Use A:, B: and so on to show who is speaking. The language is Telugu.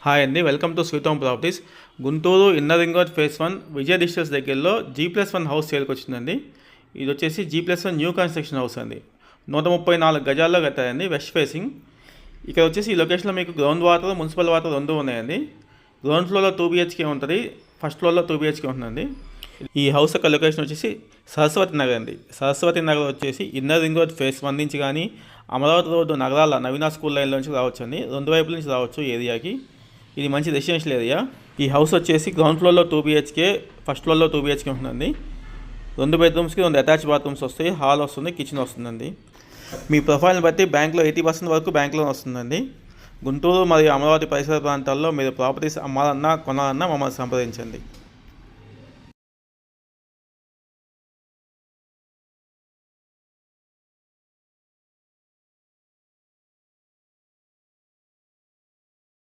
A: హాయ్ అండి, welcome to sweet home properties. Guntur inner ring road face 1 Vijaya districts దగ్గరలో G+1 హౌస్ సేల్కి వచ్చిందండి. ఇది వచ్చేసి G+1 న్యూ కన్స్ట్రక్షన్ హౌస్ అండి. 134 గజాల్లో కట్టారండి, వెస్ట్ ఫేసింగ్. ఇక్కడ వచ్చేసి ఈ లొకేషన్లో మీకు గ్రౌండ్ వాటర్, మున్సిపల్ వాటర్ రెండు ఉన్నాయండి. గ్రౌండ్ ఫ్లోర్లో 2 BHK ఉంటుంది, ఫస్ట్ ఫ్లోర్లో 2 BHK ఉంటుందండి. ఈ హౌస్ యొక్క లొకేషన్ వచ్చేసి సరస్వతి నగర్ అండి. సరస్వతి నగర్ వచ్చేసి ఇన్నర్ రింగ్ రోడ్ ఫేస్ 1 నుంచి కానీ అమరావతి రోడ్డు నగరాల నవీన స్కూల్ లైన్లో నుంచి రావచ్చు అండి. రెండు వైపుల నుంచి రావచ్చు ఏరియాకి. ఇది మంచి రెసిడెన్షియల్ ఏరియా. ఈ హౌస్ వచ్చేసి గ్రౌండ్ ఫ్లోర్లో 2 BHK, ఫస్ట్ ఫ్లోర్లో 2 BHK ఉంటుందండి. 2 బెడ్రూమ్స్కి 2 అటాచ్ బాత్రూమ్స్ వస్తాయి, హాల్ వస్తుంది, కిచెన్ వస్తుందండి. మీ ప్రొఫైల్ని బట్టి బ్యాంక్లో 80% వరకు బ్యాంక్లో వస్తుందండి. గుంటూరు మరియు అమరావతి పరిసర ప్రాంతాల్లో మీరు ప్రాపర్టీస్ అమ్మాలన్నా కొనాలన్నా మమ్మల్ని సంప్రదించండి.